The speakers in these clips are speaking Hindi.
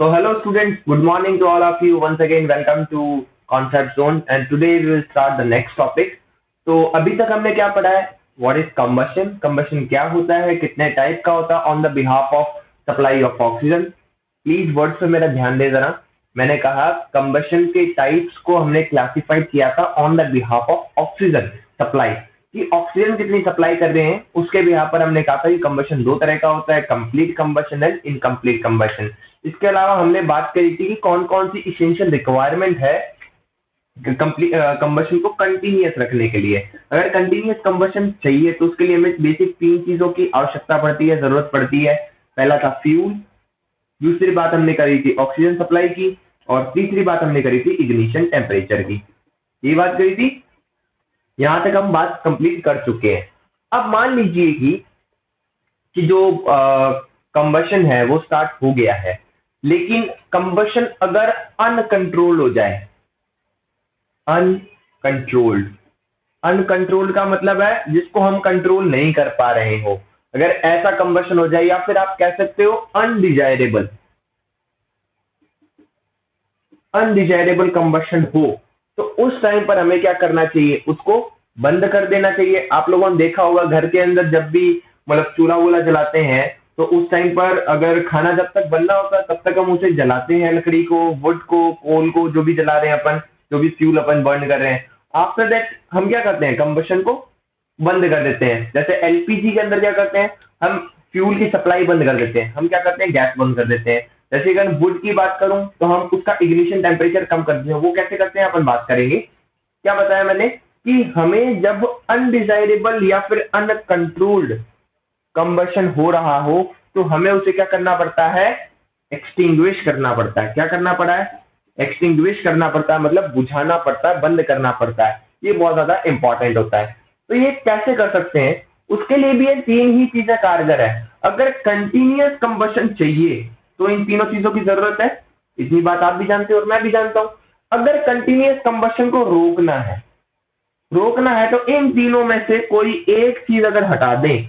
So hello students, good morning to all of you. Once again, welcome to Concept Zone and today we will start the next topic. तो अभी तक हमने क्या पढ़ा है? What is combustion? Combustion क्या होता है? कितने टाइप का होता है? On the behalf of supply of oxygen. Please words पे मेरा ध्यान दे जरा. मैंने कहा combustion के टाइप्स को हमने क्लासिफाइड किया था on the behalf of oxygen supply. कि ऑक्सीजन कितनी सप्लाई कर रहे हैं उसके भी यहाँ पर हमने कहा था कि कंबशन दो तरह का होता है, complete combustion and incomplete combustion. इसके अलावा हमने बात करी थी कि कौन कौन सी इसेंशियल रिक्वायरमेंट है कंबशन को कंटिन्यूअस रखने के लिए. अगर कंटिन्यूअस कंबशन चाहिए तो उसके लिए हमें बेसिक तीन चीजों की आवश्यकता पड़ती है, जरूरत पड़ती है. पहला था फ्यूल, दूसरी बात हमने करी थी ऑक्सीजन सप्लाई की, और तीसरी बात हमने करी थी इग्निशन टेम्परेचर की. ये बात करी थी. यहां तक हम बात कंप्लीट कर चुके हैं. अब मान लीजिए कि जो कंबशन है वो स्टार्ट हो गया है, लेकिन कंबशन अगर अनकंट्रोल्ड हो जाए, अनकंट्रोल्ड, अनकंट्रोल्ड का मतलब है जिसको हम कंट्रोल नहीं कर पा रहे हो. अगर ऐसा कंबशन हो जाए या फिर आप कह सकते हो अनडिजायरेबल, अनडिजायरेबल कंबशन हो, तो उस टाइम पर हमें क्या करना चाहिए? उसको बंद कर देना चाहिए. आप लोगों ने देखा होगा घर के अंदर जब भी मतलब चूल्हा वूल्हा जलाते हैं तो उस टाइम पर अगर खाना जब तक बनना होता है तब तक हम उसे जलाते हैं, लकड़ी को, वुड को, कोल को, जो भी जला रहे हैं अपन, जो भी फ्यूल अपन बर्न कर रहे हैं. आफ्टर दैट हम क्या करते हैं? कंबशन को बंद कर देते हैं. जैसे एलपीजी के अंदर क्या करते हैं? हम फ्यूल की सप्लाई बंद कर देते हैं. हम क्या करते हैं? गैस बंद कर देते हैं. जैसे अगर वुड की बात करूं तो हम उसका इग्निशन टेम्परेचर कम कर देते हैं. वो कैसे करते हैं अपन बात करेंगे. क्या बताया मैंने कि हमें जब अनडिजायरेबल या फिर अनकंट्रोल्ड कंबशन हो रहा हो तो हमें उसे क्या करना पड़ता है? एक्सटिंग्विश करना पड़ता है. क्या करना पड़ा है? एक्सटिंग्विश करना पड़ता है, मतलब बुझाना पड़ता है, बंद करना पड़ता है. ये बहुत ज्यादा इंपॉर्टेंट होता है. तो ये कैसे कर सकते हैं? उसके लिए भी ये तीन ही चीजें कारगर है. अगर कंटिन्यूअस कंबशन चाहिए तो इन तीनों चीजों की जरूरत है. इतनी बात आप भी जानते हो और मैं भी जानता हूं. अगर कंटिन्यूअस कंबशन को रोकना है तो इन तीनों में से कोई एक चीज अगर हटा दें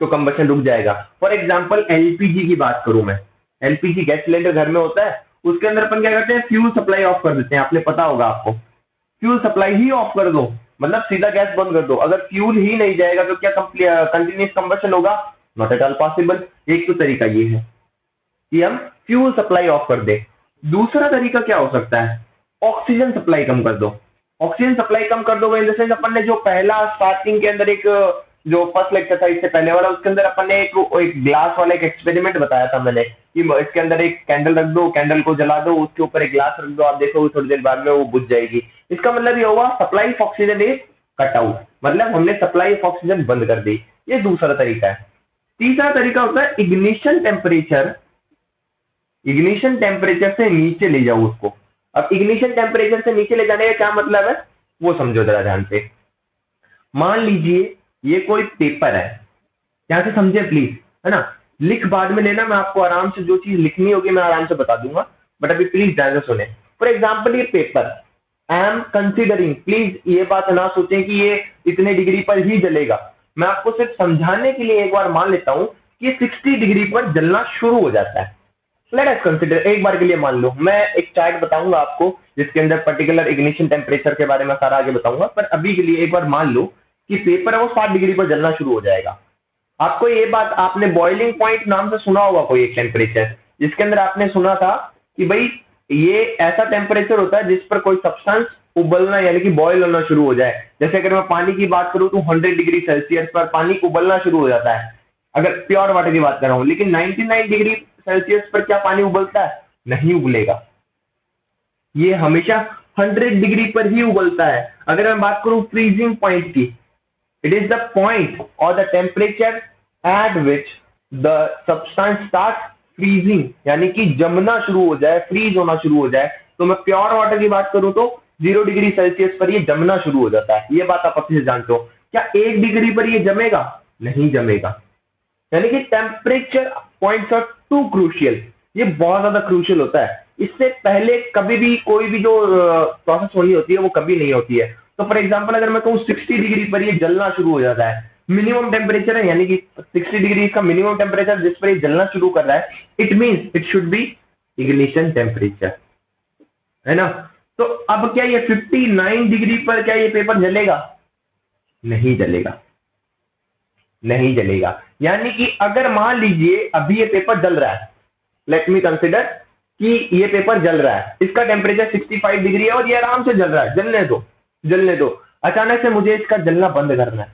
तो कंबशन रुक जाएगा. फॉर एग्जांपल एलपीजी की बात करूं मैं. एलपीजी गैस सिलेंडर घर में होता है, उसके अंदर अपन क्या करते हैं? फ्यूल सप्लाई ऑफ कर देते हैं. आपने पता होगा आपको, फ्यूल सप्लाई ही ऑफ कर दो, मतलब सीधा गैस बंद कर दो. अगर फ्यूल ही नहीं जाएगा तो क्या कंटिन्यूअस कंबशन होगा? Not at all possible. एक तो तरीका ये है कि हम फ्यूल सप्लाई ऑफ कर दे. दूसरा तरीका क्या हो सकता है? ऑक्सीजन सप्लाई कम कर दो. ऑक्सीजन सप्लाई कम कर दो इन द सेंस अपन ने जो पहला स्टार्टिंग के अंदर एक जो फर्स्ट लेक्चर था इससे पहले वाला, उसके अंदर अपन ने एक ग्लास वाला एक एक्सपेरिमेंट बताया था मैंने कि इसके अंदर एक कैंडल रख दो, कैंडल को जला दो, उसके ऊपर एक ग्लास रख दो, आप देखो थोड़ी देर बाद में वो बुझ जाएगी. इसका मतलब ये होगा supply of oxygen is cut out, मतलब हमने सप्लाई ऑफ ऑक्सीजन बंद कर दी. ये दूसरा तरीका है. तीसरा तरीका होता है इग्निशन टेम्परेचर. इग्निशन टेम्परेचर से नीचे ले जाओ उसको. अब इग्निशन टेम्परेचर से नीचे ले जाने का क्या मतलब है वो समझो जरा ध्यान से. मान लीजिए ये कोई पेपर है, ध्यान से समझे प्लीज, है ना. लिख बाद में लेना, मैं आपको आराम से जो चीज लिखनी होगी मैं आराम से बता दूंगा, बट अभी प्लीज ध्यान से सुने. फॉर एग्जाम्पल ये paper, I am considering, please ये बात ना सोचें कि ये इतने डिग्री पर ही जलेगा. मैं आपको सिर्फ समझाने के लिए एक बार मान लेता हूं कि 60 डिग्री पर जलना शुरू हो जाता है. लेट अस कंसीडर, एक बार के लिए मान लो. मैं एक चार्ट बताऊंगा आपको जिसके अंदर पर्टिकुलर इग्निशन टेम्परेचर के बारे में सारा आगे बताऊंगा, पर अभी के लिए एक बार मान लो कि पेपर है वो 60 डिग्री पर जलना शुरू हो जाएगा. आपको ये बात, आपने बॉइलिंग पॉइंट नाम से सुना होगा कोई एक टेम्परेचर, जिसके अंदर आपने सुना था कि भाई ये ऐसा टेम्परेचर होता है जिस पर कोई सब्सटेंस उबलना यानी कि बॉयल होना शुरू हो जाए. जैसे अगर मैं पानी की बात करूं तो 100 डिग्री सेल्सियस पर पानी उबलना शुरू हो जाता है, अगर प्योर वाटर की बात कर रहा हूं. लेकिन 99 डिग्री सेल्सियस पर क्या पानी उबलता है? नहीं उबलेगा. ये हमेशा 100 डिग्री पर ही उबलता है. अगर मैं बात करूं फ्रीजिंग पॉइंट की, इट इज द पॉइंट और the temperature at which the substance start freezing, यानी कि जमना शुरू हो जाए, फ्रीज होना शुरू हो जाए. तो मैं प्योर वाटर की बात करूं तो 0 डिग्री सेल्सियस पर ये जमना शुरू हो जाता है. ये बात आप अच्छे से जानते हो. क्या 1 डिग्री पर ये जमेगा? नहीं जमेगा. यानी कि temperature points are too crucial. ये बहुत ज्यादा क्रूशियल होता है. इससे पहले कभी भी कोई भी जो प्रोसेस होनी होती है वो कभी नहीं होती है. तो फॉर एग्जांपल अगर मैं कहूँ 60 डिग्री पर ये जलना शुरू हो जाता है, मिनिमम टेम्परेचर है, यानी कि 60 डिग्री का मिनिमम टेम्परेचर जिस पर ये जलना शुरू कर रहा है, it means it should be ignition temperature, है ना। तो अब क्या ये 59 डिग्री पर क्या ये पेपर जलेगा? नहीं जलेगा, नहीं जलेगा। यानी कि अगर मान लीजिए अभी ये पेपर जल रहा है, लेट मी कंसिडर कि ये पेपर जल रहा है, इसका टेम्परेचर 65 डिग्री है और ये आराम से जल रहा है, जलने दो, जलने दो। अचानक से मुझे इसका जलना बंद करना है,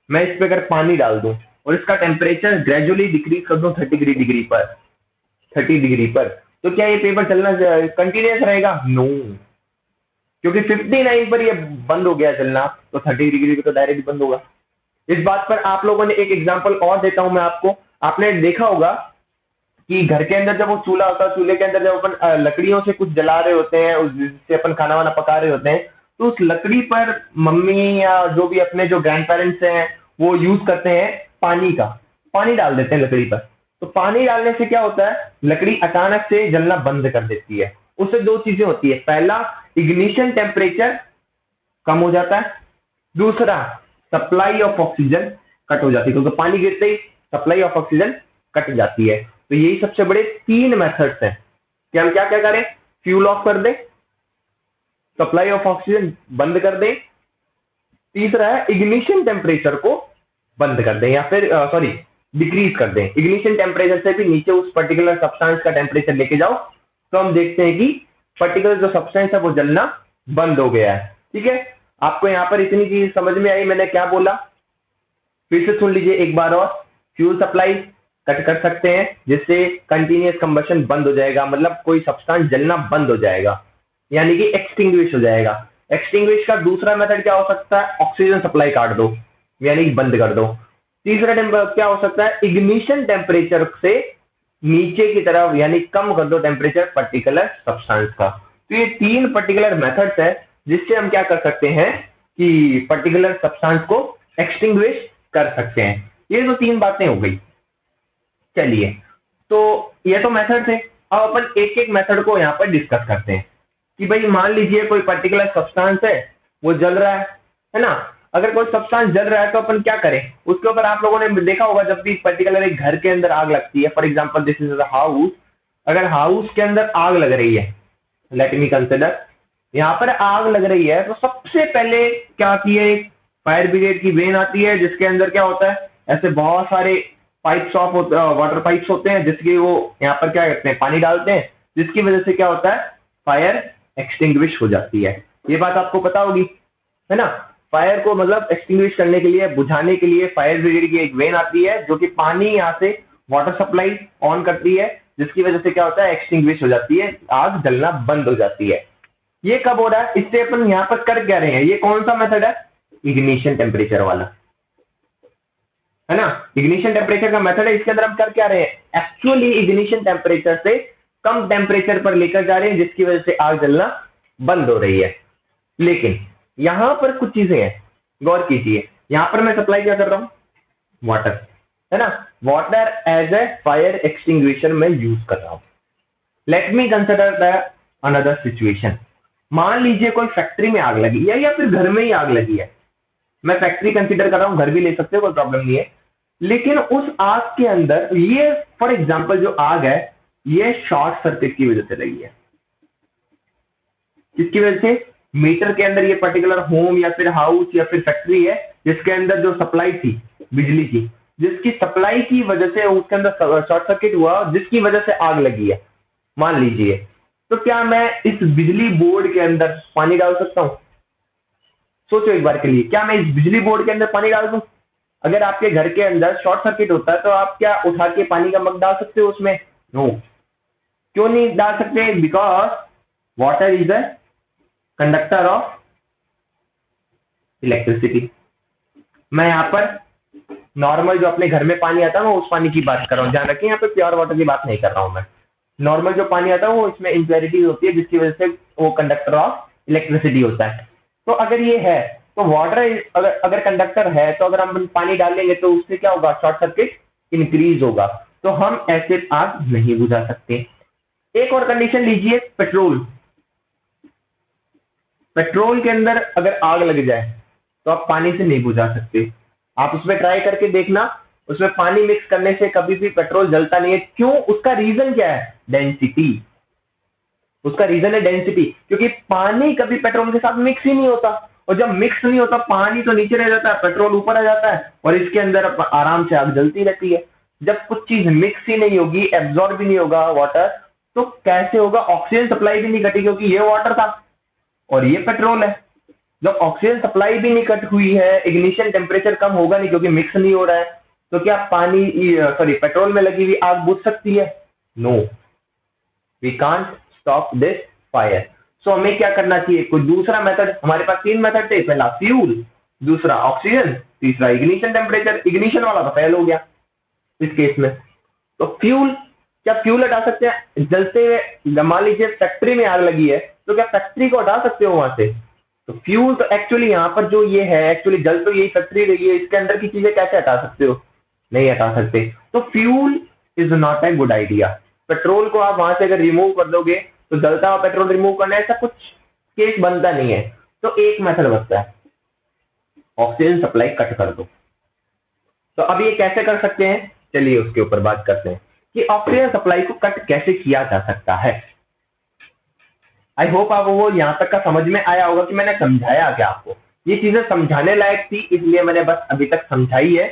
मैं इस पे अगर पानी डाल दूं और इसका टेम्परेचर ग्रेजुअली डिक्रीज कर दूं 30 डिग्री पर, 30 डिग्री पर, तो क्या ये पेपर चलना कंटिन्यूस रहेगा? नो, क्योंकि 59 पर ये बंद हो गया चलना, तो 30 डिग्री पे तो डायरेक्ट बंद होगा। इस बात पर आप लोगों ने एक एग्जांपल और देता हूं मैं आपको। आपने देखा होगा कि घर के अंदर जब वो चूल्हा होता है, चूल्हे के अंदर जब अपन लकड़ियों से कुछ जला रहे होते हैं, उससे अपन खाना वाना पका रहे होते हैं, तो उस लकड़ी पर मम्मी या जो भी अपने जो ग्रैंड पेरेंट्स हैं वो यूज करते हैं पानी का, पानी डाल देते हैं लकड़ी पर। तो पानी डालने से क्या होता है, लकड़ी अचानक से जलना बंद कर देती है। उससे दो चीजें होती है, पहला इग्निशन टेम्परेचर कम हो जाता है, दूसरा सप्लाई ऑफ ऑक्सीजन कट हो जाती है, क्योंकि पानी गिरते ही सप्लाई ऑफ ऑक्सीजन कट जाती है। तो यही सबसे बड़े तीन मेथड्स हैं कि हम क्या क्या करें, फ्यूल ऑफ कर दें, सप्लाई ऑफ ऑक्सीजन बंद कर दें, तीसरा है इग्निशन टेम्परेचर को बंद कर दें या फिर सॉरी डिक्रीज कर दें। इग्निशन टेम्परेचर से भी नीचे उस पर्टिकुलर सब्सटेंस का टेम्परेचर लेके जाओ, तो हम देखते हैं कि पर्टिकुलर जो सब्सटेंस है वो जलना बंद हो गया है। ठीक है, आपको यहाँ पर इतनी चीज समझ में आई मैंने क्या बोला? फिर से सुन लीजिए एक बार और। फ्यूल सप्लाई कट कर सकते हैं जिससे कंटिन्यूअस कंबशन बंद हो जाएगा, मतलब कोई सब्सटेंस जलना बंद हो जाएगा, यानी कि एक्सटिंग्विश हो जाएगा। एक्सटिंग्विश का दूसरा मेथड क्या हो सकता है, ऑक्सीजन सप्लाई काट दो, यानी कि बंद कर दो। तीसरा क्या हो सकता है, इग्निशन टेम्परेचर से नीचे की तरफ यानी कम कर दो टेम्परेचर पर्टिकुलर सब्सटेंस का। तो ये तीन पर्टिकुलर मेथड्स है जिससे हम क्या कर सकते हैं कि पर्टिकुलर सब्सटेंस को एक्सटिंग्विश कर सकते हैं। ये तो तीन बातें हो गई। चलिए, तो ये तो मेथड थे। अब अपन एक एक मेथड को यहाँ पर डिस्कस करते हैं कि भाई मान लीजिए कोई पर्टिकुलर सब्सटेंस है वो जल रहा है ना। अगर कोई सब्सटेंस जल रहा है तो अपन क्या करें, उसके ऊपर आप लोगों ने देखा होगा जब भी पर्टिकुलर एक घर के अंदर आग लगती है, for example this is a house, अगर हाउस के अंदर आग लग रही है, लेट मी कंसिडर यहाँ पर आग लग रही है, तो सबसे पहले क्या आती है, फायर ब्रिगेड की वेन आती है जिसके अंदर क्या होता है, ऐसे बहुत सारे पाइप्स ऑफ वाटर पाइप्स होते हैं जिसके वो यहाँ पर क्या करते हैं, पानी डालते हैं, जिसकी वजह से क्या होता है, फायर एक्सटिंग्विश हो जाती है। ये बात आपको पता होगी, है ना। फायर को मतलब एक्सटिंग्विश करने के लिए, बुझाने के लिए फायर ब्रिगेड की एक वेन आती है जो कि पानी यहाँ से वाटर सप्लाई ऑन करती है, जिसकी वजह से क्या होता है, एक्सटिंग्विश हो जाती है, आग जलना बंद हो जाती है। ये कब हो रहा है, इससे अपन यहाँ पर कर क्या रहे हैं, ये कौन सा मेथड है, इग्निशन टेम्परेचर वाला, है ना। इग्निशन टेम्परेचर का मेथड है, इसके अंदर हम कर क्या रहे हैं, एक्चुअली इग्निशन टेम्परेचर से कम टेम्परेचर पर लेकर जा रहे हैं जिसकी वजह से आग जलना बंद हो रही है। लेकिन यहां पर कुछ चीजें हैं, गौर कीजिए। यहां पर मैं सप्लाई क्या कर रहा हूं, वाटर, है ना। Water as a fire extinguisher में यूज कर रहा हूं। Let me consider the another situation. मान लीजिए कोई फैक्ट्री में आग लगी है या फिर घर में ही आग लगी है। मैं फैक्ट्री कंसिडर कर रहा हूं, घर भी ले सकते हो, कोई प्रॉब्लम नहीं है। लेकिन उस आग के अंदर ये फॉर एग्जाम्पल जो आग है ये शॉर्ट सर्किट की वजह से लगी है। किसकी वजह से, मीटर के अंदर ये पर्टिकुलर होम या फिर हाउस या फिर फैक्ट्री है जिसके अंदर जो सप्लाई थी बिजली की, जिसकी सप्लाई की वजह से उसके अंदर शॉर्ट सर्किट हुआ जिसकी वजह से आग लगी है, मान लीजिए। तो क्या मैं इस बिजली बोर्ड के अंदर पानी डाल सकता हूं, सोचो एक बार के लिए, क्या मैं इस बिजली बोर्ड के अंदर पानी डाल दूं? अगर आपके घर के अंदर शॉर्ट सर्किट होता है तो आप क्या उठा के पानी का मग डाल सकते हो उसमें? नो। क्यों नहीं डाल सकते? Because water is a conductor of electricity. मैं यहाँ पर नॉर्मल जो अपने घर में पानी आता है मैं उस पानी की बात कर रहा हूँ, ध्यान रखिए, यहाँ पे प्योर वाटर की बात नहीं कर रहा हूँ मैं। नॉर्मल जो पानी आता है वो इसमें इम्प्योरिटीज होती है जिसकी वजह से वो कंडक्टर ऑफ इलेक्ट्रिसिटी होता है। तो अगर ये है तो वाटर अगर कंडक्टर है तो अगर हम पानी डालेंगे तो उससे क्या होगा, शॉर्ट सर्किट इंक्रीज होगा, तो हम ऐसे आग नहीं बुझा सकते। एक और कंडीशन लीजिए, पेट्रोल। पेट्रोल के अंदर अगर आग लग जाए तो आप पानी से नहीं बुझा सकते। आप उसमें ट्राई करके देखना, उसमें पानी मिक्स करने से कभी भी पेट्रोल जलता नहीं है। क्यों? उसका रीजन क्या है, डेंसिटी। उसका रीजन है डेंसिटी, क्योंकि पानी कभी पेट्रोल के साथ मिक्स ही नहीं होता, और जब मिक्स नहीं होता पानी तो नीचे रह जाता है, पेट्रोल ऊपर आ जाता है और इसके अंदर आराम से आग जलती रहती है। जब कुछ चीज मिक्स ही नहीं होगी, एब्जॉर्ब भी नहीं होगा वाटर, तो कैसे होगा? ऑक्सीजन सप्लाई भी नहीं घटी, क्योंकि ये वाटर था और ये पेट्रोल है। जब ऑक्सीजन सप्लाई भी नहीं कट हुई है, इग्निशन टेम्परेचर कम होगा नहीं क्योंकि मिक्स नहीं हो रहा है, तो क्या पेट्रोल में लगी हुई आग बुझ सकती है? No, we can't stop this fire. So हमें क्या करना चाहिए? कोई दूसरा मेथड, हमारे पास 3 मेथड थे, पहला फ्यूल, दूसरा ऑक्सीजन, तीसरा इग्निशन टेम्परेचर। इग्निशन वाला तो फेल हो गया इस केस में, तो फ्यूल, क्या फ्यूल हटा सकते हैं? जलते हुए, मान लीजिए फैक्ट्री में आग लगी है, तो क्या फैक्ट्री को हटा सकते हो वहां से? तो फ्यूल तो एक्चुअली यहाँ पर जो ये है, एक्चुअली जल तो यही फैक्ट्री रही है, इसके अंदर की चीजें कैसे हटा सकते हो? नहीं हटा सकते। तो fuel is not a good idea. Petrol को आप वहां से अगर रिमूव कर दोगे तो जलता हुआ पेट्रोल रिमूव करना, ऐसा कुछ केस बनता नहीं है। तो एक मेथड बचता है, ऑक्सीजन सप्लाई कट कर दो। तो अब ये कैसे कर सकते हैं, चलिए उसके ऊपर बात करते हैं कि ऑक्सीजन सप्लाई को कट कैसे किया जा सकता है। आई होप आपको वो यहां तक का समझ में आया होगा कि मैंने समझाया क्या आपको। ये चीजें समझाने लायक थी, इसलिए मैंने बस अभी तक समझाई है,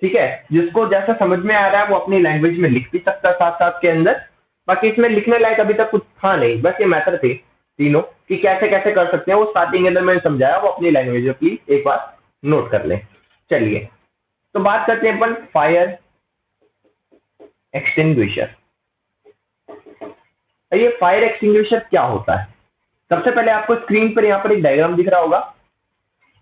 ठीक है। जिसको जैसा समझ में आ रहा है वो अपनी लैंग्वेज में लिख भी सकता है साथ साथ के अंदर। बाकी इसमें लिखने लायक अभी तक कुछ था नहीं, बस ये मैथड थे तीनों कि कैसे कैसे कर सकते हैं, वो स्टार्टिंग के अंदर मैंने समझाया, वो अपनी लैंग्वेज में प्लीज एक बार नोट कर लें। चलिए तो बात करते हैं अपन फायर एक्सटिंग्विशर। ये फायर एक्सटिंग्विशर क्या होता है? सबसे पहले आपको स्क्रीन पर यहाँ पर एक डायग्राम दिख रहा होगा,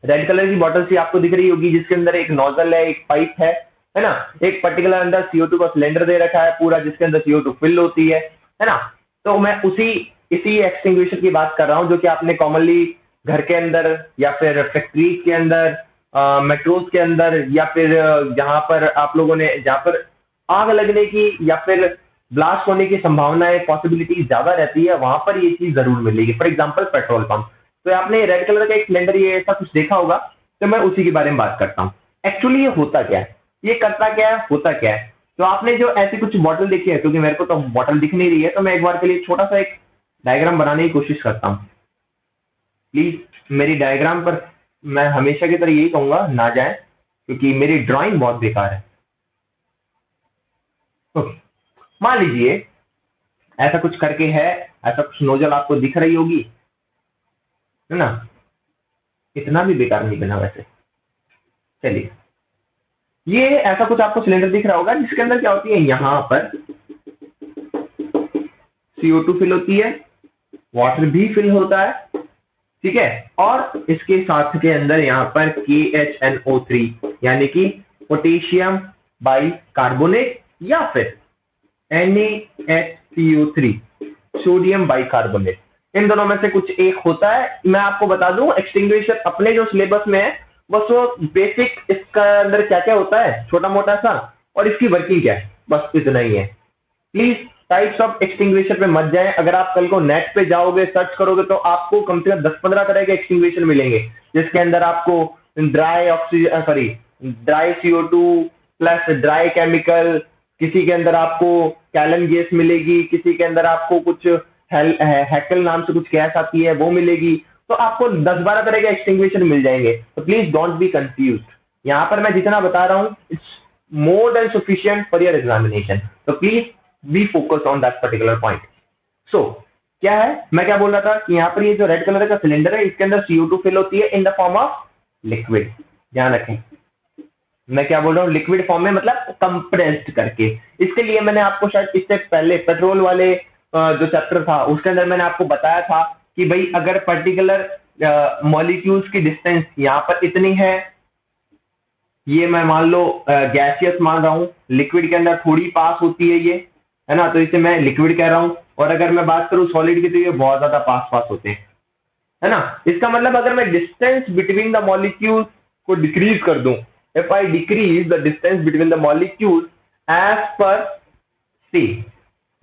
रेड कलर की बॉटल सी आपको दिख रही होगी, जिसके अंदर एक नोजल है, एक पाइप है ना, एक पर्टिकुलर अंदर CO2 का सिलेंडर दे रखा है पूरा, जिसके अंदर CO2 फिल होती है ना। तो मैं इसी एक्सटिंग्विशर की बात कर रहा हूँ, जो कि आपने कॉमनली घर के अंदर या फिर फैक्ट्रीज के अंदर, मेट्रोज के अंदर, या फिर जहां पर आप लोगों ने, जहां पर आग लगने की या फिर ब्लास्ट होने की संभावनाएं, पॉसिबिलिटी ज्यादा रहती है, वहां पर ये चीज जरूर मिलेगी। फॉर एग्जाम्पल पेट्रोल पंप, तो आपने रेड कलर का एक सिलेंडर ये ऐसा कुछ देखा होगा, तो मैं उसी के बारे में बात करता हूँ। एक्चुअली ये होता क्या है, ये करता क्या है, होता क्या है? तो आपने जो ऐसी कुछ बॉटल देखी है, क्योंकि मेरे को तो बॉटल दिख नहीं रही है, तो मैं एक बार के लिए छोटा सा एक डायग्राम बनाने की कोशिश करता हूँ। प्लीज मेरी डायग्राम पर मैं हमेशा की तरह यही कहूंगा, ना जाए, क्योंकि मेरी ड्राइंग बहुत बेकार है। ओके, मान लीजिए ऐसा कुछ करके है, ऐसा कुछ नोजल आपको दिख रही होगी, है ना। इतना भी बेकार नहीं बना वैसे। चलिए, ये ऐसा कुछ आपको सिलेंडर दिख रहा होगा, जिसके अंदर क्या होती है, यहां पर CO2 फिल होती है, वाटर भी फिल होता है, ठीक है। और इसके साथ के अंदर यहाँ पर KHNO3 यानी कि पोटेशियम बाइकार्बोनेट, या फिर NaHCO3 सोडियम बाइकार्बोनेट, इन दोनों में से कुछ एक होता है। मैं आपको बता दूं, एक्सटिंग्विशर अपने जो सिलेबस में है बस वो बेसिक, इसका अंदर क्या क्या होता है छोटा मोटा सा, और इसकी वर्किंग क्या है, बस इतना ही है। प्लीज टाइप्स ऑफ एक्सटिंग्विशर पे मत जाएं। अगर आप कल को नेट पे जाओगे, सर्च करोगे, तो आपको कम से कम 10-15 तरह के एक्सटिंग्विशर मिलेंगे, जिसके अंदर आपको dry CO2 plus dry chemical, किसी के अंदर आपको कैलन गैस मिलेगी, किसी के अंदर आपको कुछ हैकल नाम से कुछ गैस आती है वो मिलेगी। तो आपको 10-12 तरह के एक्सटिंग्विशर मिल जाएंगे। तो प्लीज डोंट बी कंफ्यूज। यहाँ पर मैं जितना बता रहा हूँ, it's more than sufficient for your examination, तो please be focus on that particular point. So क्या है, मैं क्या बोल रहा था कि यहाँ पर ये जो रेड कलर का सिलेंडर है, इसके अंदर CO2 फिल होती है in the form of liquid. ध्यान रखें, मैं क्या बोल रहा हूँ, लिक्विड फॉर्म में, मतलब कंप्रेस्ड करके। इसके लिए मैंने आपको शायद इससे पहले पेट्रोल वाले जो चैप्टर था उसके अंदर मैंने आपको बताया था कि भाई अगर पर्टिकुलर मॉलिक्यूल्स की डिस्टेंस यहाँ पर इतनी है, ये मैं मान लो गैसियस मान रहा हूँ, लिक्विड के अंदर थोड़ी पास होती है ये, है ना, तो इसे मैं लिक्विड कह रहा हूँ। और अगर मैं बात करूँ सॉलिड की, तो ये बहुत ज्यादा पास होते हैं, है ना। इसका मतलब अगर मैं डिस्टेंस बिटवीन द मॉलिक्यूल्स को डिक्रीज कर दूं, if I decrease the distance between the molecules as per C,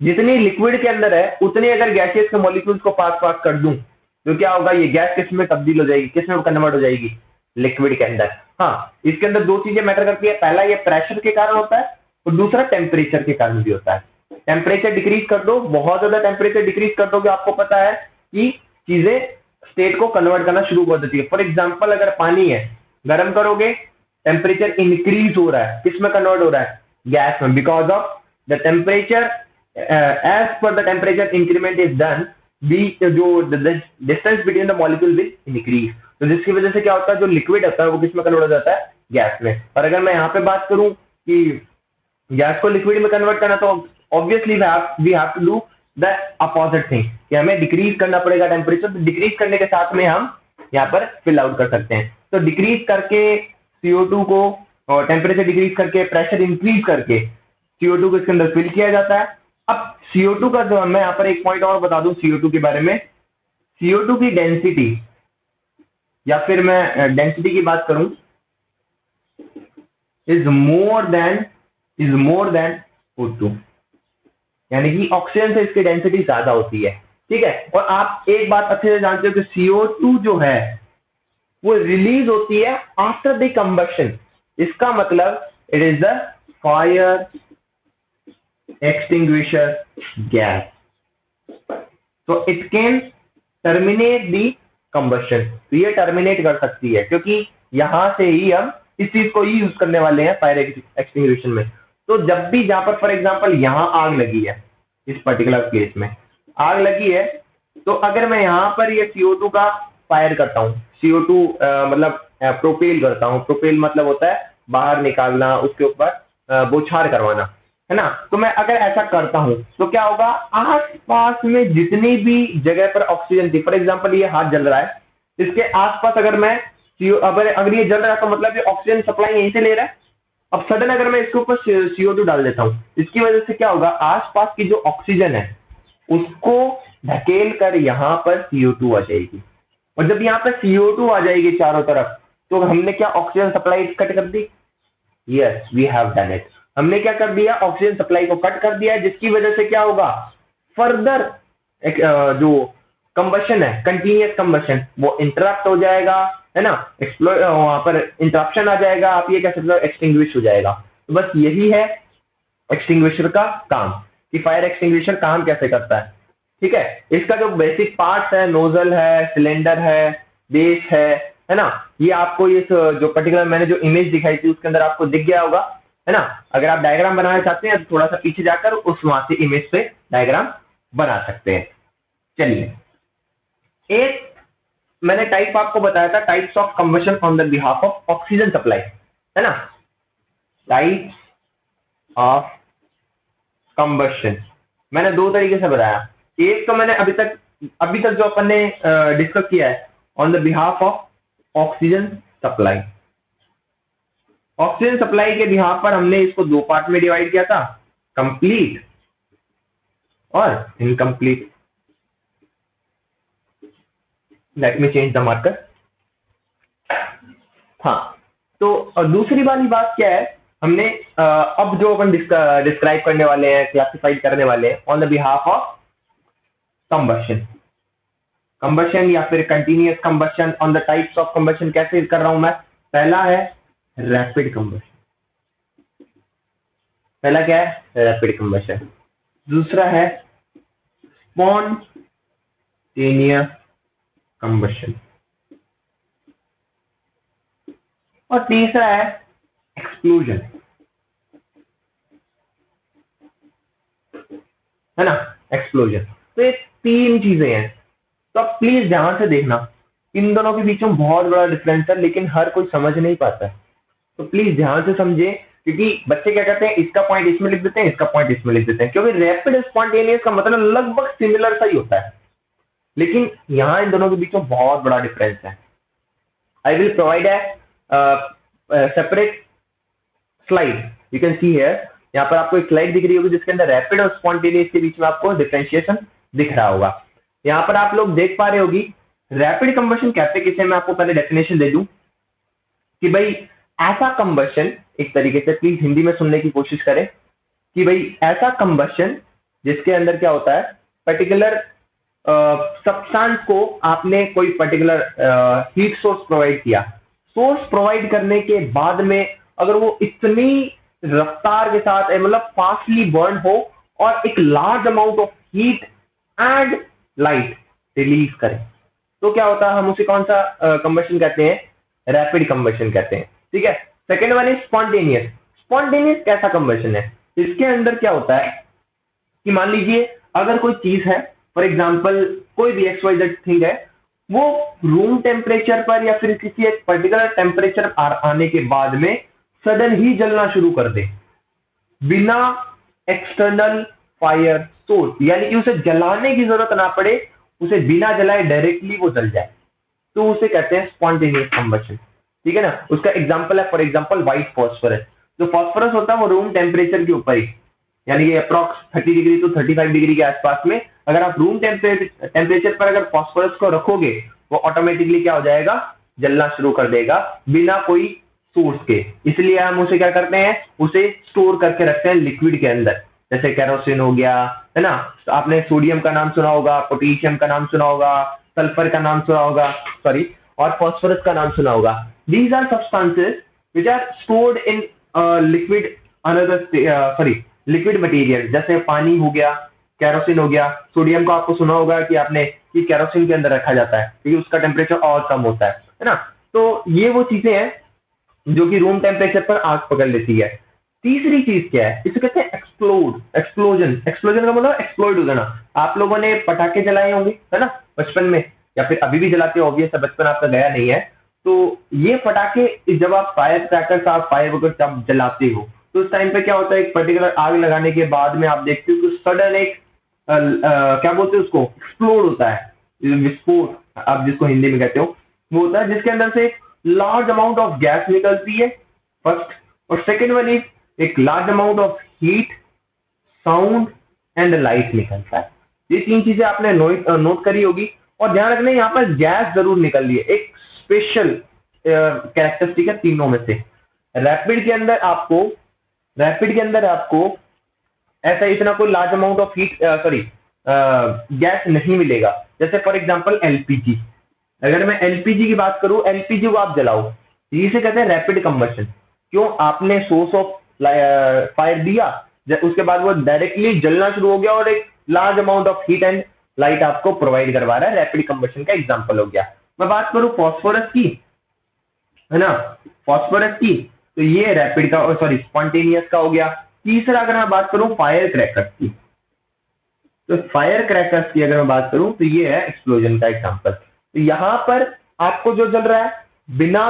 जितनी लिक्विड के अंदर है उतनी अगर गैसियस के मॉलिक्यूल्स को पास कर दूं, तो क्या होगा, ये गैस किस में तब्दील हो जाएगी, किस में कन्वर्ट हो जाएगी, लिक्विड के अंदर। हाँ, इसके अंदर दो चीजें मैटर करती है, पहला ये प्रेशर के कारण होता है और दूसरा टेम्परेचर के कारण भी होता है। टेम्परेचर डिक्रीज कर दो, बहुत ज्यादा टेम्परेचर डिक्रीज कर दोगे, आपको पता है कि चीजें स्टेट को कन्वर्ट करना शुरू कर देती है। फॉर एग्जाम्पल अगर पानी है, गर्म करोगे, टेम्परेचर इंक्रीज हो रहा है, किस में कन्वर्ट हो रहा है? गैस में, because of the temperature as per the temperature increment is done, जो distance between the molecule will increase. तो जिसकी वजह से क्या होता है, जो लिक्विड होता है वो किस में कन्वर्ट हो जाता है? गैस में। और अगर मैं यहाँ पे बात करूं कि गैस को लिक्विड में कन्वर्ट करना, तो obviously we have to do the opposite thing, कि हमें डिक्रीज करना पड़ेगा टेम्परेचर। तो डिक्रीज करने के साथ में हम यहाँ पर फिल आउट कर सकते हैं। तो डिक्रीज करके CO2 को, और टेम्परेचर डिक्रीज करके, प्रेशर इंक्रीज करके CO2 को इसके अंदर फिल किया जाता है। अब CO2 का जो, मैं यहाँ पर एक पॉइंट और बता दूं CO2 के बारे में। CO2 की डेंसिटी, या फिर मैं डेंसिटी की बात करूं, इज मोर देन O2, यानी कि ऑक्सीजन से इसकी डेंसिटी ज्यादा होती है। ठीक है, और आप एक बात अच्छे से जानते हो कि CO2 जो है वो रिलीज होती है आफ्टर द कंबशन। इसका मतलब it is the fire extinguisher gas, तो it can terminate the combustion. तो ये टर्मिनेट कर सकती है, क्योंकि यहां से ही हम इस चीज को ही यूज करने वाले हैं फायर एक्सटिंग्विशन में। तो जब भी, जहां पर फॉर एग्जांपल यहां आग लगी है, इस पर्टिकुलर केस में आग लगी है, तो अगर मैं यहां पर ये CO2 का फायर करता हूं, CO2 मतलब प्रोपेल करता हूं, प्रोपेल मतलब होता है बाहर निकालना, उसके ऊपर बौछार करवाना, है ना। तो मैं अगर ऐसा करता हूं तो क्या होगा, आसपास में जितनी भी जगह पर ऑक्सीजन थी, फॉर एग्जांपल ये हाथ जल रहा है, इसके आसपास अगर मैं अगर ये जल रहा है, तो मतलब ये ऑक्सीजन सप्लाई यहीं से ले रहा है। अब सडन अगर मैं इसके ऊपर CO2 डाल देता हूं, इसकी वजह से क्या होगा, आसपास की जो ऑक्सीजन है उसको धकेल कर यहां पर CO2 आ जाएगी। और जब यहाँ पर CO2 आ जाएगी चारों तरफ, तो हमने क्या ऑक्सीजन सप्लाई कट कर दी? Yes, we have done it. हमने क्या कर दिया, ऑक्सीजन सप्लाई को कट कर दिया, जिसकी वजह से क्या होगा, फर्दर जो कंबशन है, कंटिन्यूअस कंबशन, वो इंटरप्ट हो जाएगा, है ना। वहां पर इंटरप्शन आ जाएगा, आप ये कह सकते हो एक्सटिंग्विश हो जाएगा। तो बस यही है एक्सटिंग्विशर का काम, कि फायर एक्सटिंग्विशर काम कैसे करता है। ठीक है, इसका जो बेसिक पार्ट्स है, नोजल है, सिलेंडर है, बेस है ना, ये आपको इस जो पर्टिकुलर मैंने जो इमेज दिखाई थी उसके अंदर आपको दिख गया होगा, है ना। अगर आप डायग्राम बनाना चाहते हैं तो थोड़ा सा पीछे जाकर उस वहां से इमेज पे डायग्राम बना सकते हैं। चलिए, एक मैंने टाइप आपको बताया था, types of combustion on the behalf of oxygen supply, है ना। टाइप्स ऑफ कंबशन मैंने दो तरीके से बताया। एक तो मैंने अभी तक जो अपन ने डिस्कस किया है, on the behalf of oxygen supply. Oxygen supply के बिहाफ पर हमने इसको दो पार्ट में डिवाइड किया था, कंप्लीट और incomplete. Let me change the marker. हाँ, तो दूसरी वाली बात क्या है, हमने अब जो अपन डिस्क्राइब करने वाले हैं, क्लासिफाइड करने वाले हैं, on the behalf of combustion या फिर continuous combustion. On the types of combustion कैसे कर रहा हूं मैं, पहला है रैपिड कंबशन। पहला क्या है, रैपिड कंबशन। दूसरा है स्पॉन्टेनियस कंबशन, और तीसरा है एक्सप्लोजन, है ना, एक्सप्लोजन। तो ये तीन चीजें हैं। तो आप प्लीज ध्यान से देखना, इन दोनों के बीच में बहुत बड़ा डिफरेंस है, लेकिन हर कोई समझ नहीं पाता है। तो प्लीज ध्यान से समझे, क्योंकि बच्चे क्या करते हैं, इसका पॉइंट इसमें लिख देते हैं, इसका पॉइंट इसमें लिख देते हैं, क्योंकि रैपिड स्पॉन्टेनियस का मतलब लगभग सिमिलर सा ही होता है, लेकिन यहां इन दोनों के बीच में बहुत बड़ा डिफरेंस है। I will provide a separate slide, you can see here. यहाँ पर आपको एक स्लाइड दिख रही होगी जिसके अंदर रैपिड और स्पॉन्टेनियस के बीच में आपको डिफरेंशिएशन दिख रहा होगा। यहाँ पर आप लोग देख पा रहे होगी, रैपिड कंबशन कहते किसे, मैं आपको पहले डेफिनेशन दे दूं कि भाई ऐसा कंबशन, एक तरीके से प्लीज हिंदी में सुनने की कोशिश करें, कि भाई ऐसा कंबशन जिसके अंदर क्या होता है, पर्टिकुलर सब्सटेंस को आपने कोई पर्टिकुलर हीट सोर्स प्रोवाइड किया, सोर्स प्रोवाइड करने के बाद में अगर वो इतनी रफ्तार के साथ मतलब फास्टली बर्न हो और एक large amount of heat and light release करें, तो क्या होता है, हम उसे कौन सा कंबशन कहते हैं, रैपिड कंबशन कहते हैं। ठीक है। Second one is spontaneous. Spontaneous कैसा कंबशन है, इसके अंदर क्या होता है कि मान लीजिए अगर कोई चीज है, फॉर एग्जाम्पल कोई भी XYZ थिंग है, वो रूम टेम्परेचर पर या फिर किसी एक पर्टिकुलर टेम्परेचर आने के बाद में सडन ही जलना शुरू कर दे बिना एक्सटर्नल फायर सोर्स, यानी कि उसे जलाने की जरूरत ना पड़े, उसे बिना जलाए डायरेक्टली वो जल जाए, तो उसे कहते हैं स्पॉन्टेनियस कंबशन। ठीक है ना। उसका एग्जांपल है फॉर एग्जांपल व्हाइट फॉस्फोरस। जो फॉस्फोरस होता है वो रूम टेम्परेचर के ऊपर ही, यानी कि अप्रॉक्स 30 डिग्री टू 35 डिग्री के आसपास में अगर आप रूम टेम्परेचर पर अगर फॉस्फोरस को रखोगे, वो ऑटोमेटिकली क्या हो जाएगा, जलना शुरू कर देगा बिना कोई सोर्स के। इसलिए हम उसे क्या करते हैं, उसे स्टोर करके रखते हैं लिक्विड के अंदर, जैसे केरोसिन हो गया, है ना। तो आपने सोडियम का नाम सुना होगा, पोटेशियम का नाम सुना होगा, सल्फर का नाम सुना होगा, सॉरी, और फॉस्फोरस का नाम सुना होगा। These are substances which are stored in liquid liquid material, जैसे पानी हो गया, केरोसिन हो गया। सोडियम को आपको सुना होगा कि आपने कि केरोसिन के अंदर रखा जाता है क्योंकि उसका टेम्परेचर और कम होता है ना। तो ये वो चीजें हैं जो कि रूम टेम्परेचर पर आग पकड़ लेती है। तीसरी चीज क्या है, इसे कहते हैं एक्सप्लोजन। एक्सप्लोजन का मतलब एक्सप्लोड हो जाना। आप लोगों ने पटाखे जलाए होंगे, है ना, बचपन में, या फिर अभी भी जलाते हो, ऑब्वियस है, बचपन आपका गया नहीं है। तो ये पटाखे जब आप फायर क्रैकर्स, आप फायर वगैरह जब जलाते हो, तो उस टाइम पे क्या होता है, एक पर्टिकुलर आग लगाने के बाद में आप देखते हो कि सडन एक क्या बोलते हैं उसको, एक्सप्लोड होता है, विस्फोट आप जिसको हिंदी में कहते हो, वो होता है जिसके अंदर से एक लार्ज अमाउंट ऑफ गैस निकलती है फर्स्ट, और सेकेंड वन इज एक large amount of heat, sound and light निकलता है। ये तीन चीजें आपने नोट करी होगी। और ध्यान रखना यहाँ पर गैस जरूर निकल रही है, एक स्पेशल कैरेक्टरिस्टिक है तीनों में से। रैपिड के अंदर आपको ऐसा इतना कोई large amount of heat gas नहीं मिलेगा। जैसे फॉर एग्जांपल एलपीजी, अगर मैं एलपीजी की बात करूं, एलपीजी को आप जलाओ, इसे कहते हैं रैपिड कंबशन। क्यों, आपने सोर्स ऑफ फायर दिया, उसके बाद वो डायरेक्टली जलना शुरू हो गया और एक large amount of heat and light आपको प्रोवाइड करवा रहा है। रैपिड कंबशन का एग्जांपल हो गया। मैं बात करूं फॉस्फोरस की, है ना, फॉस्फोरस की, तो ये रैपिड का, सॉरी, स्पॉन्टेनियस का हो गया। तीसरा अगर मैं बात करूं फायर क्रैकर्स की, तो फायर क्रैकर्स की अगर मैं बात करूं तो ये है एक्सप्लोजन का एग्जांपल। तो यहां पर आपको जो जल रहा है बिना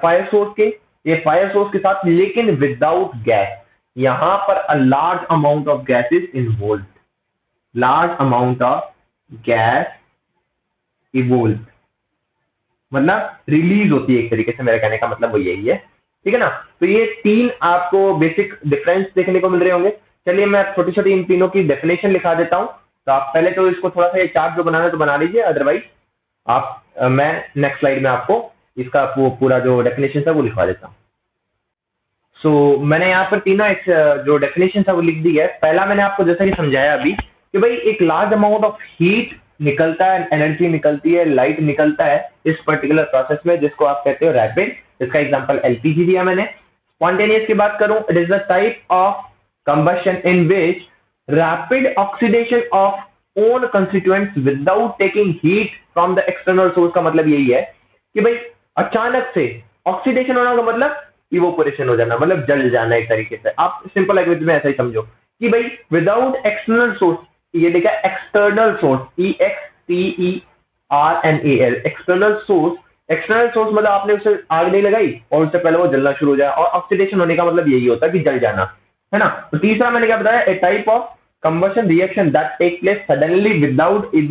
फायर सोर्स के, ये फायर सोर्स के साथ, लेकिन विदाउट गैस, यहां पर a large amount of gas is involve, large amount of gas evolve, मतलब रिलीज होती है एक तरीके से, मेरे कहने का मतलब वो यही है। ठीक है ना। तो ये तीन आपको बेसिक डिफरेंस देखने को मिल रहे होंगे। चलिए मैं छोटी छोटी इन तीनों की डेफिनेशन लिखा देता हूं। तो आप पहले तो इसको थोड़ा सा ये चार्ट जो बनाना है तो बना लीजिए, अदरवाइज आप मैं नेक्स्ट स्लाइड में आपको इसका वो पूरा जो डेफिनेशन है वो लिखवा देता हूँ। सो मैंने यहाँ पर तीनों जो डेफिनेशन है वो लिख दी है। पहला मैंने आपको जैसा कि समझाया अभी कि भाई एक लार्ज अमाउंट ऑफ हीट निकलता है, एनर्जी निकलती है, लाइट निकलता है इस पर्टिकुलर प्रोसेस में, जिसको आप कहते हो रैपिड। इसका एग्जांपल एलपीजी दिया मैंने। स्पॉन्टेनियस की बात करूं, it is the type of combustion in which rapid oxidation of own constituents without taking heat from the external source. का मतलब यही है कि भाई अचानक से ऑक्सीडेशन होना का मतलब इवोपोरेशन हो जाना, मतलब जल जाना एक तरीके से। आप सिंपल लैंग्वेज में ऐसा ही समझो कि भाई विदाउट एक्सटर्नल सोर्स, ये देखा external source, EXTERNAL, external source. External source मतलब आपने उसे आग नहीं लगाई और उससे पहले वो जलना शुरू हो जाए, और ऑक्सीडेशन होने का मतलब यही होता है कि जल जाना, है ना। तो तीसरा मैंने क्या बताया, a type of combustion reaction that take place suddenly without with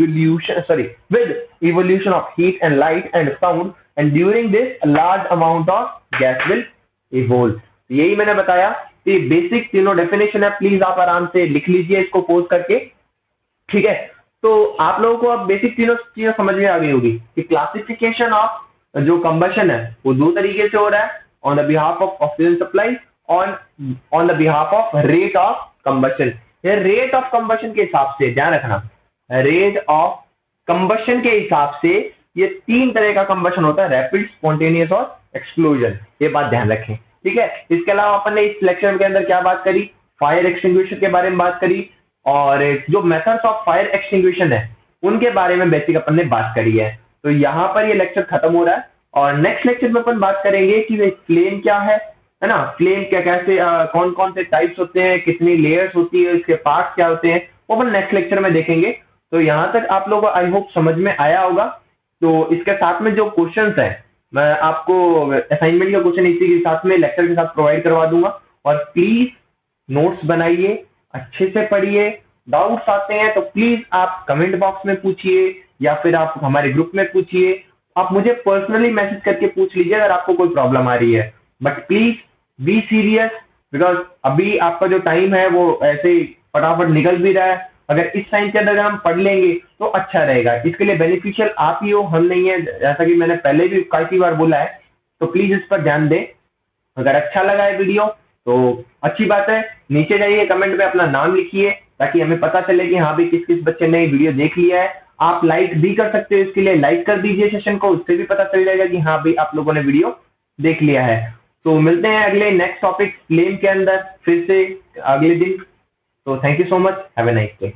evolution of heat and light and sound, and during this a large amount of gas will evolve। यही मैंने बताया कि बेसिक तीनों डेफिनेशन है, प्लीज आप आराम से लिख लीजिए इसको पोज करके। ठीक है। तो आप लोगों को अब बेसिक तीनों चीजें समझ में आ गई होगी कि क्लासिफिकेशन ऑफ जो कंबशन है वो दो तरीके से हो रहा है, on the behalf of oxygen supply, on the behalf of rate of combustion. Rate of combustion के हिसाब से ध्यान रखना, रेट ऑफ कंबशन के हिसाब से ये तीन तरह का कंबशन होता है, रैपिड, स्पॉन्टेनियस और एक्सप्लोजन। ये बात ध्यान रखें। ठीक है। इसके अलावा अपन ने इस लेक्चर के अंदर क्या बात करी, फायर एक्सटिंग्विशर के बारे में बात करी, और जो मेथड्स ऑफ फायर एक्सटिंग्विशन है उनके बारे में बेसिक अपन ने बात करी है। तो यहाँ पर ये लेक्चर खत्म हो रहा है, और नेक्स्ट लेक्चर में अपन बात करेंगे कि फ्लेम क्या है ना, फ्लेम क्या कैसे कौन कौन से टाइप्स होते हैं, कितनी लेयर्स होती है, इसके पार्ट्स क्या होते हैं, वो अपन नेक्स्ट लेक्चर में देखेंगे। तो यहाँ तक आप लोगों को आई होप समझ में आया होगा। तो इसके साथ में जो क्वेश्चंस है मैं आपको असाइनमेंट का क्वेश्चन इसी के साथ में लेक्चर के साथ प्रोवाइड करवा दूंगा, और प्लीज नोट्स बनाइए, अच्छे से पढ़िए। डाउट्स आते हैं तो प्लीज आप कमेंट बॉक्स में पूछिए, या फिर आप हमारे ग्रुप में पूछिए, आप मुझे पर्सनली मैसेज करके पूछ लीजिए अगर आपको कोई प्रॉब्लम आ रही है। But please be serious, because अभी आपका जो टाइम है वो ऐसे ही फटाफट निकल भी रहा है। अगर इस टाइम के अंदर हम पढ़ लेंगे तो अच्छा रहेगा, इसके लिए बेनिफिशियल आप ही हो, हम नहीं है, जैसा कि मैंने पहले भी काफी बार बोला है। तो प्लीज इस पर ध्यान दें। अगर अच्छा लगा है वीडियो तो अच्छी बात है, नीचे जाइए कमेंट में अपना नाम लिखिए ताकि हमें पता चले कि हाँ भी किस किस बच्चे ने वीडियो देख लिया है। आप लाइक भी कर सकते हो, इसके लिए लाइक कर दीजिए सेशन को, उससे भी पता चल जाएगा कि हाँ भाई आप लोगों ने वीडियो देख लिया है। तो मिलते हैं अगले नेक्स्ट टॉपिक फ्लेम के अंदर फिर से अगले दिन। तो thank you so much, have a nice day.